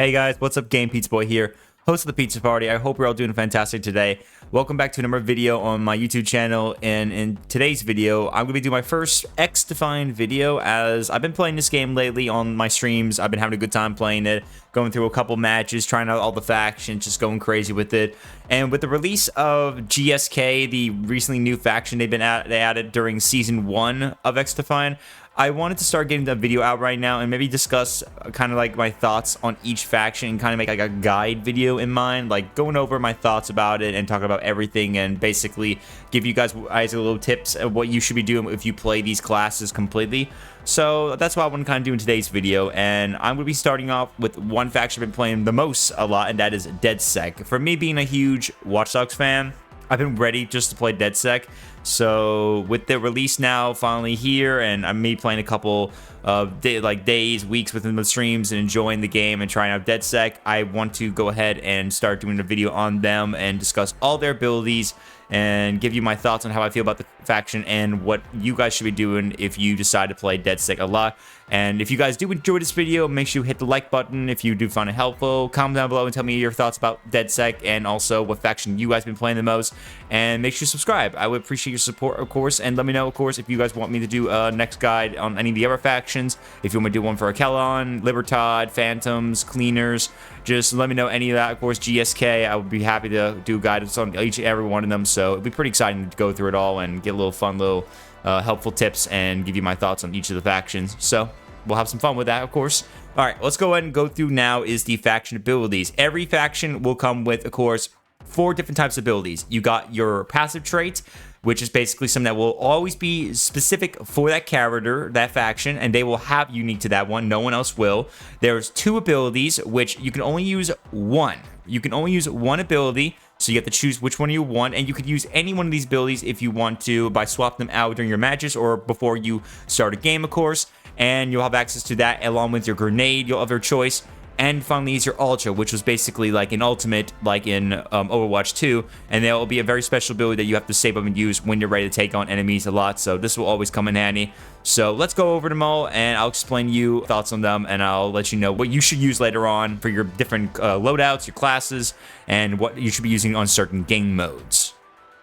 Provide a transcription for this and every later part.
Hey guys, what's up? Game Pizza Boy here, host of the Pizza Party. I hope you're all doing fantastic today. Welcome back to another video on my YouTube channel, and in today's video, I'm going to be doing my first XDefiant video, as I've been playing this game lately on my streams. I've been having a good time playing it, going through a couple matches, trying out all the factions, just going crazy with it. And with the release of GSK, the recently new faction they added during Season 1 of XDefiant, I wanted to start getting the video out right now and maybe discuss kind of like my thoughts on each faction and kind of make like a guide video in mind, like going over my thoughts about it and talking about everything and basically give you guys a little tips of what you should be doing if you play these classes completely. So that's what I want to kind of do in today's video, and I'm going to be starting off with one faction I've been playing the most a lot, and that is Dedsec. For me, being a huge Watchdogs fan, I've been ready just to play Dedsec. So with the release now finally here, and I'm me playing a couple of days, weeks within the streams and enjoying the game and trying out Dedsec, I want to go ahead and start doing a video on them and discuss all their abilities and give you my thoughts on how I feel about the faction and what you guys should be doing if you decide to play Dedsec a lot. And if you guys do enjoy this video, make sure you hit the like button if you do find it helpful. Comment down below and tell me your thoughts about Dedsec and also what faction you guys been playing the most. And make sure you subscribe. I would appreciate your support, of course. And let me know, of course, if you guys want me to do a next guide on any of the other factions. If you want me to do one for Akelon, Libertad, Phantoms, Cleaners, just let me know any of that. Of course, GSK, I would be happy to do guidance on each and every one of them. So it'd be pretty exciting to go through it all and get a little fun, little helpful tips and give you my thoughts on each of the factions. So we'll have some fun with that, of course. All right, let's go ahead and go through now is the faction abilities. Every faction will come with, of course, 4 different types of abilities. You got your passive trait, which is basically something that will always be specific for that character, that faction, and they will have unique to that one. No one else will. There's 2 abilities, which you can only use one. You can only use one ability, so you have to choose which one you want, and you could use any one of these abilities if you want to by swapping them out during your matches or before you start a game, of course, and you'll have access to that along with your grenade, you'll have your choice. And finally is your Ultra, which was basically like an ultimate, like in Overwatch 2. And there will be a very special ability that you have to save up and use when you're ready to take on enemies a lot. So this will always come in handy. So let's go over them all, and I'll explain you thoughts on them, and I'll let you know what you should use later on for your different loadouts, your classes, and what you should be using on certain game modes.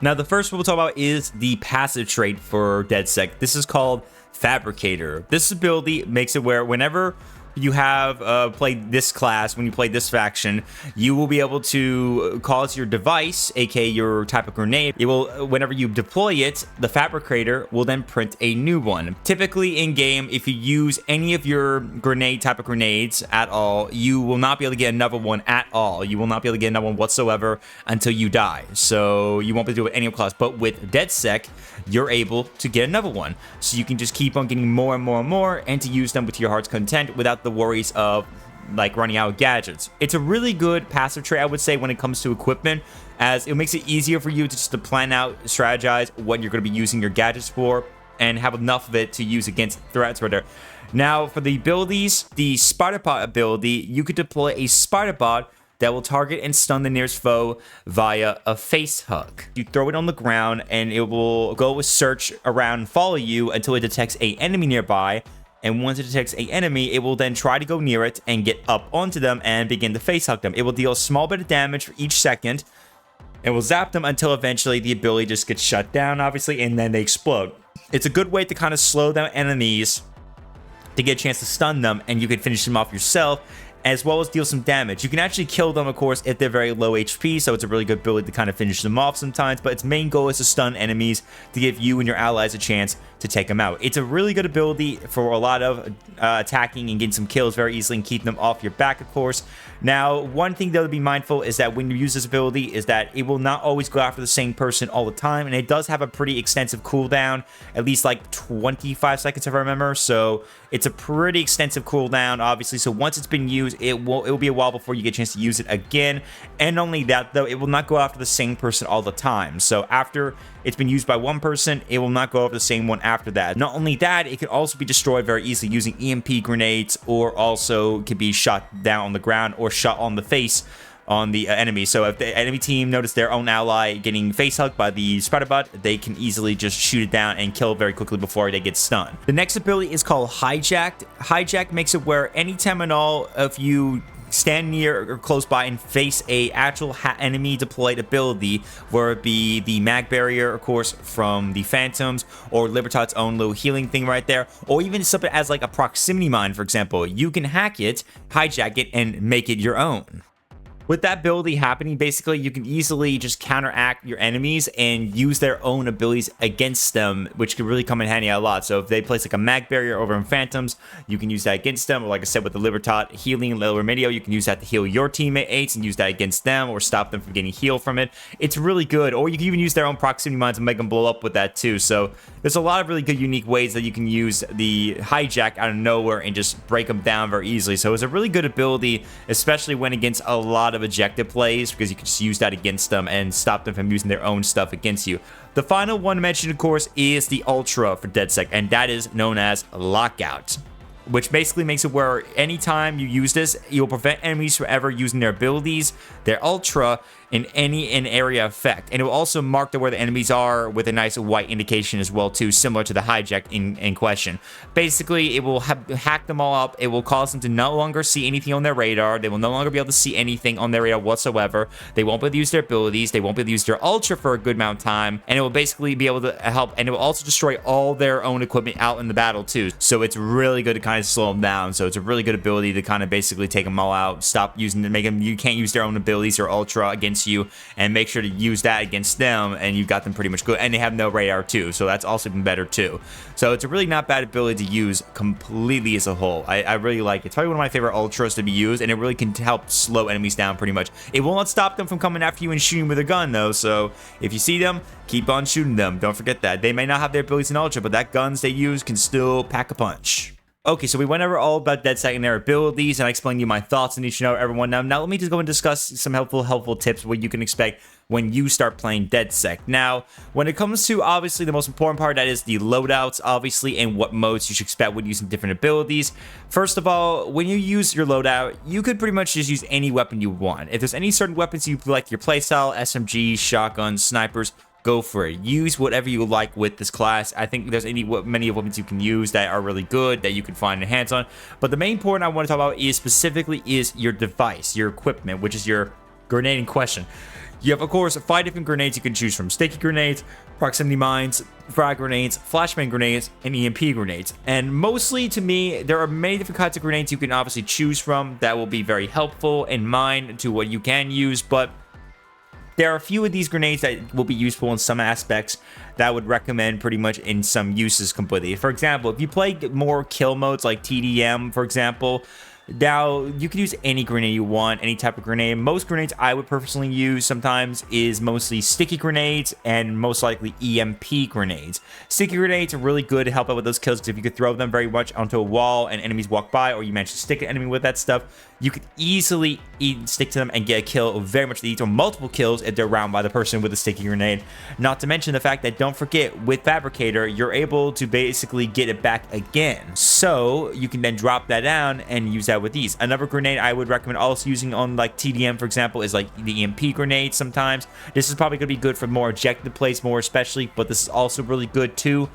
Now, the first one we'll talk about is the passive trait for Dedsec. This is called Fabricator. This ability makes it where whenever you have played this class, when you play this faction, you will be able to cause your device, aka your type of grenade, it will, whenever you deploy it, the Fabricator will then print a new one. Typically in game, if you use any of your grenade type of grenades at all, you will not be able to get another one at all. You will not be able to get another one whatsoever until you die. So you won't be able to do it with any class. But with Dedsec, you're able to get another one. So you can just keep on getting more and more and more, and to use them with your heart's content without the worries of like running out of gadgets. It's a really good passive trait, I would say, when it comes to equipment, as it makes it easier for you to just to plan out, strategize what you're going to be using your gadgets for, and have enough of it to use against threats right there. Now, for the abilities, the Spider Bot ability, you could deploy a Spider Bot that will target and stun the nearest foe via a face hug. You throw it on the ground, and it will go search around and follow you until it detects an enemy nearby. And once it detects an enemy, it will then try to go near it and get up onto them and begin to face hug them. It will deal a small bit of damage for each second. It will zap them until eventually the ability just gets shut down, obviously, and then they explode. It's a good way to kind of slow down enemies to get a chance to stun them, and you can finish them off yourself, as well as deal some damage. You can actually kill them, of course, if they're very low HP, so it's a really good ability to kind of finish them off sometimes, but its main goal is to stun enemies to give you and your allies a chance to take them out. It's a really good ability for a lot of attacking and getting some kills very easily and keeping them off your back, of course. Now, one thing though to be mindful is that when you use this ability is that it will not always go after the same person all the time, and it does have a pretty extensive cooldown, at least like 25 seconds if I remember, so it's a pretty extensive cooldown, obviously, so once it's been used, it will be a while before you get a chance to use it again. And not only that though, it will not go after the same person all the time. So after it's been used by one person, it will not go after the same one after that. Not only that, it can also be destroyed very easily using EMP grenades, or also can be shot down on the ground or shot on the face on the enemy. So if the enemy team notice their own ally getting face hugged by the Spider Bot, they can easily just shoot it down and kill it very quickly before they get stunned. The next ability is called Hijacked. Hijack makes it where anytime at all if you stand near or close by and face a actual enemy deployed ability, whether it be the mag barrier, of course, from the Phantoms, or Libertad's own little healing thing right there, or even something as like a proximity mine, for example, you can hack it, hijack it, and make it your own. With that ability happening, basically, you can easily just counteract your enemies and use their own abilities against them, which could really come in handy a lot. So if they place like a mag barrier over in Phantoms, you can use that against them. Or like I said, with the Libertad healing Little Remedio, you can use that to heal your teammates and use that against them or stop them from getting healed from it. It's really good. Or you can even use their own proximity mines and make them blow up with that too. So there's a lot of really good unique ways that you can use the hijack out of nowhere and just break them down very easily. So it's a really good ability, especially when against a lot of objective plays, because you can just use that against them and stop them from using their own stuff against you. The final one mentioned, of course, is the Ultra for Dedsec, and that is known as Lockout, which basically makes it where anytime you use this, you'll prevent enemies from ever using their abilities, their Ultra, in any area effect. And it will also mark where the enemies are with a nice white indication as well too, similar to the hijack in question. Basically, it will hack them all up. It will cause them to no longer see anything on their radar. They will no longer be able to see anything on their radar whatsoever. They won't be able to use their abilities. They won't be able to use their Ultra for a good amount of time. And it will basically be able to help, and it will also destroy all their own equipment out in the battle too. So it's really good to kind of slow them down. So it's a really good ability to kind of basically take them all out, stop using them, make them, you can't use their own abilities or Ultra against you, and make sure to use that against them, and you've got them pretty much good. And they have no radar too, so that's also even better too. So it's a really not bad ability to use completely as a whole. I really like it. It's probably one of my favorite Ultras to be used, and it really can help slow enemies down pretty much. It will not stop them from coming after you and shooting with a gun though, so if you see them, keep on shooting them. Don't forget that. They may not have their abilities in Ultra, but that guns they use can still pack a punch. Okay, so we went over all about Dedsec and their abilities, and I explained to you my thoughts on each and every one. Now let me just go and discuss some helpful tips what you can expect when you start playing Dedsec. Now, when it comes to, obviously, the most important part, that is the loadouts, obviously, and what modes you should expect when using different abilities. First of all, when you use your loadout, you could pretty much just use any weapon you want. If there's any certain weapons you like your playstyle, SMGs, shotguns, snipers, go for it. Use whatever you like with this class. I think there's many weapons you can use that are really good that you can find your hands on. But the main point I want to talk about is specifically your device, your equipment, which is your grenade in question. You have, of course, 5 different grenades you can choose from: sticky grenades, proximity mines, frag grenades, flashbang grenades, and EMP grenades. And mostly, to me, there are many different kinds of grenades you can obviously choose from that will be very helpful in mind to what you can use, but there are a few of these grenades that will be useful in some aspects that I would recommend pretty much in some uses completely. For example, if you play more kill modes like TDM, for example, now you can use any grenade you want, any type of grenade. Most grenades I would personally use sometimes is mostly sticky grenades and most likely EMP grenades. Sticky grenades are really good to help out with those kills, because if you could throw them very much onto a wall and enemies walk by, or you manage to stick an enemy with that stuff, you could easily stick to them and get a kill very much easy, or multiple kills if they're around by the person with a sticky grenade. Not to mention the fact that, don't forget, with Fabricator, you're able to basically get it back again. So you can then drop that down and use that with these. Another grenade I would recommend also using on like TDM, for example, is like the EMP grenade sometimes. This is probably going to be good for more objective plays more especially, but this is also really good too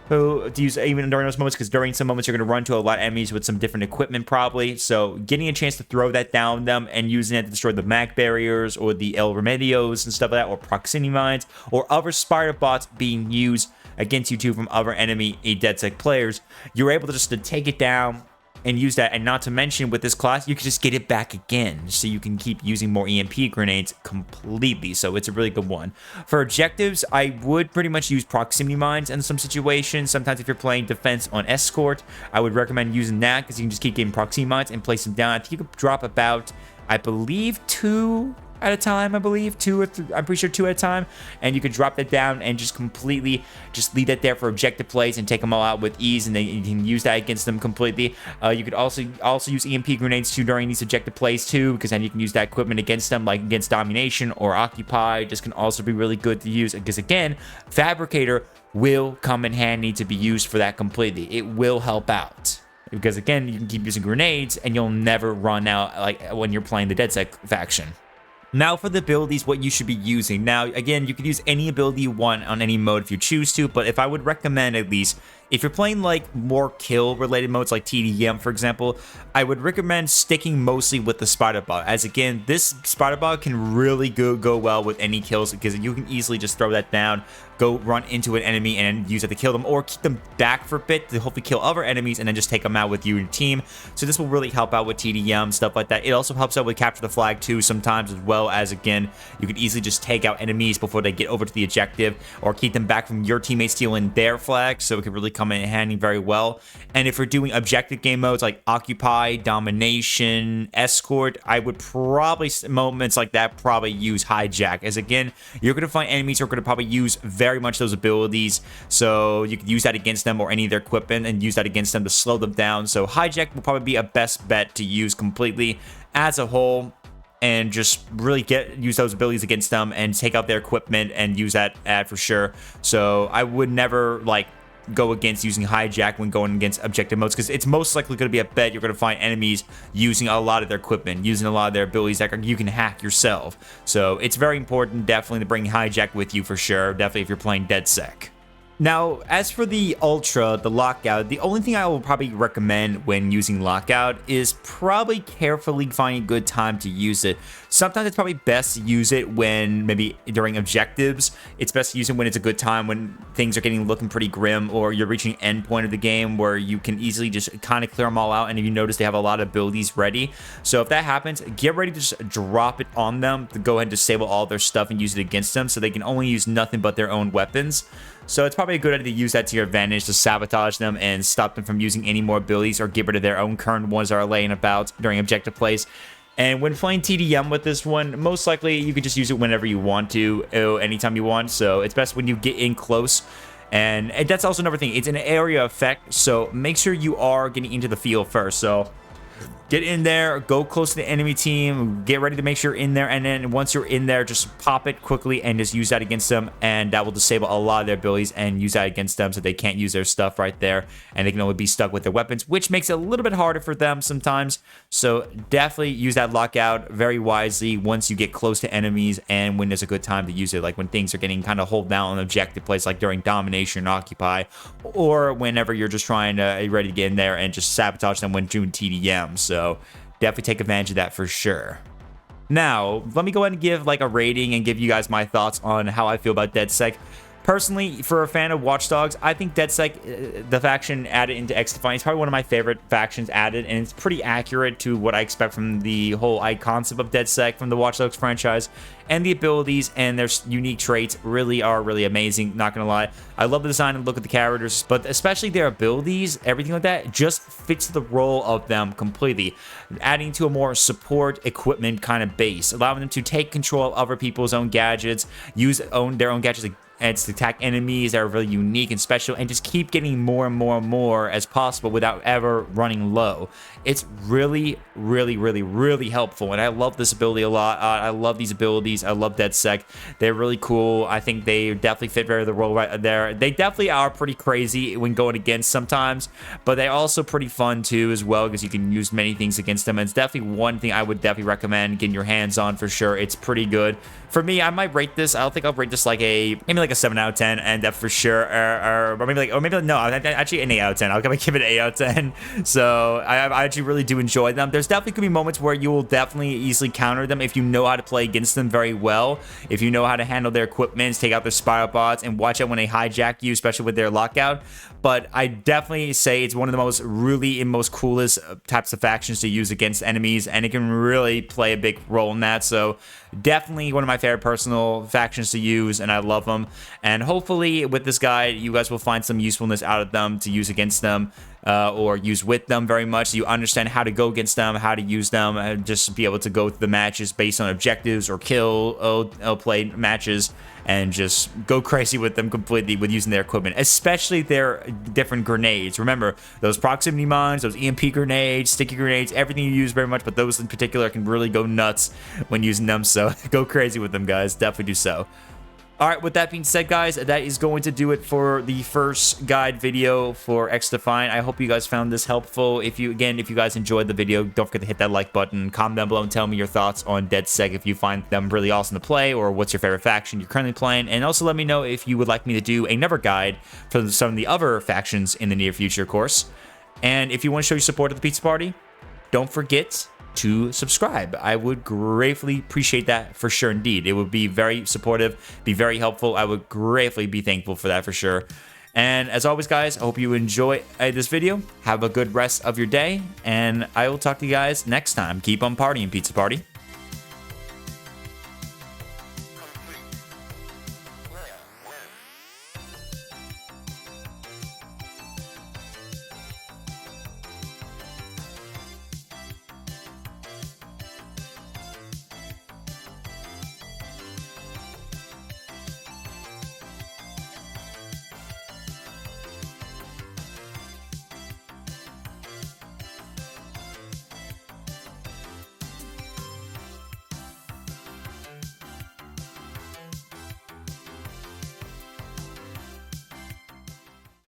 to use even during those moments, because during some moments you're going to run to a lot of enemies with some different equipment probably. So getting a chance to throw that down them and using it to destroy the mag barriers or the El Remedios and stuff like that, or proximity mines, or other spider bots being used against you too from other enemy Dedsec players, you're able to just to take it down and use that. And not to mention, with this class, you can just get it back again, so you can keep using more EMP grenades completely. So it's a really good one. For objectives, I would pretty much use proximity mines in some situations. Sometimes if you're playing defense on escort, I would recommend using that, because you can just keep getting proximity mines and place them down. I think you could drop about, I believe, 2 at a time. I believe 2 or 3, I'm pretty sure 2 at a time, and you could drop that down and just completely just leave that there for objective plays and take them all out with ease, and then you can use that against them completely. You could also use EMP grenades too during these objective plays too, because then you can use that equipment against them, like against Domination or Occupy. This can also be really good to use, because again, Fabricator will come in handy to be used for that completely. It will help out, because again, you can keep using grenades and you'll never run out like when you're playing the Dedsec faction. Now for the abilities, what you should be using. Now, again, you could use any ability you want on any mode if you choose to, but if I would recommend at least If you're playing like more kill related modes like TDM, for example, I would recommend sticking mostly with the spider bot, as again, this spider bot can really go well with any kills because you can easily just throw that down, go run into an enemy and use it to kill them, or keep them back for a bit to hopefully kill other enemies and then just take them out with you and your team. So this will really help out with TDM, stuff like that. It also helps out with capture the flag too sometimes, as well as, again, you can easily just take out enemies before they get over to the objective, or keep them back from your teammates stealing their flag, so it can really come in handy very well. And if you're doing objective game modes like Occupy, Domination, Escort, I would probably, moments like that, probably use Hijack, as again, you're going to find enemies who are going to probably use very much those abilities, so you can use that against them or any of their equipment and use that against them to slow them down. So Hijack will probably be a best bet to use completely as a whole, and just really use those abilities against them and take out their equipment and use that for sure. So I would never like go against using Hijack when going against objective modes, because it's most likely going to be a bet you're going to find enemies using a lot of their equipment, using a lot of their abilities that you can hack yourself. So it's very important definitely to bring Hijack with you for sure, definitely if you're playing Dedsec. Now, as for the Ultra, the Lockout, the only thing I will probably recommend when using Lockout is probably carefully finding a good time to use it. Sometimes it's probably best to use it when maybe during objectives. It's best to use it when it's a good time, when things are looking pretty grim, or you're reaching end point of the game where you can easily just kind of clear them all out, and if you notice they have a lot of abilities ready. So if that happens, get ready to just drop it on them to go ahead and disable all their stuff and use it against them, so they can only use nothing but their own weapons. So it's probably a good idea to use that to your advantage, to sabotage them and stop them from using any more abilities, or get rid of their own current ones that are laying about during objective plays. And when playing TDM with this one, most likely you can just use it whenever you want to, anytime you want. So it's best when you get in close. And that's also another thing. It's an area effect, so make sure you are getting into the field first. So get in there, go close to the enemy team, get ready to make sure you're in there, and then once you're in there, just pop it quickly and just use that against them, and that will disable a lot of their abilities and use that against them, so they can't use their stuff right there, and they can only be stuck with their weapons, which makes it a little bit harder for them sometimes. So definitely use that Lockout very wisely once you get close to enemies, and when there's a good time to use it, like when things are getting kind of hold down on objective plays, like during Domination, Occupy, or whenever you're just trying to ready to get in there and just sabotage them when doing TDM. So definitely take advantage of that for sure. Now, let me go ahead and give like a rating and give you guys my thoughts on how I feel about Dedsec. Personally, for a fan of Watchdogs, I think Dedsec, the faction added into XDefiant, is probably one of my favorite factions added, and it's pretty accurate to what I expect from the whole concept of Dedsec from the Watchdogs franchise. And the abilities and their unique traits really are really amazing, not gonna lie. I love the design and look at the characters, but especially their abilities, everything like that, just fits the role of them completely. Adding to a more support equipment kind of base, allowing them to take control of other people's own gadgets, use their own gadgets and to attack enemies that are really unique and special, and just keep getting more and more and more as possible without ever running low. It's really, really, really, really helpful, and I love this ability a lot. I love these abilities. I love Dedsec. They're really cool. I think they definitely fit very the role right there. They definitely are pretty crazy when going against sometimes, but they're also pretty fun too as well, because you can use many things against them, and it's definitely one thing I would definitely recommend getting your hands on for sure. It's pretty good. For me, I might rate this, I don't think I'll rate this like maybe like a 7 out of 10, and that for sure, or maybe no, actually an 8 out of 10. I'll give it an 8 out of 10. So I actually really do enjoy them. There's definitely gonna be moments where you will definitely easily counter them if you know how to play against them very well, if you know how to handle their equipment, take out their spiral bots, and watch out when they hijack you, especially with their Lockout. But I definitely say it's one of the most coolest types of factions to use against enemies, and it can really play a big role in that. So definitely one of my favorite personal factions to use, and I love them. And hopefully with this guide, you guys will find some usefulness out of them to use against them, or use with them very much, so you understand how to go against them, how to use them, and just be able to go through the matches based on objectives or play matches, and just go crazy with them completely with using their equipment, especially their different grenades. Remember, those proximity mines, those EMP grenades, sticky grenades, everything you use very much, but those in particular can really go nuts when using them, so go crazy with them, guys. Definitely do so. All right, with that being said, guys, that is going to do it for the first guide video for XDefiant. I hope you guys found this helpful. If you guys enjoyed the video, don't forget to hit that like button. Comment down below and tell me your thoughts on Dedsec if you find them really awesome to play, or what's your favorite faction you're currently playing. And also let me know if you would like me to do another guide for some of the other factions in the near future, of course. And if you want to show your support of the Pizza Party, don't forget to subscribe. I would gratefully appreciate that for sure indeed. It would be very supportive, be very helpful. I would gratefully be thankful for that for sure. And as always, guys, I hope you enjoy this video. Have a good rest of your day, and I will talk to you guys next time. Keep on partying, Pizza Party.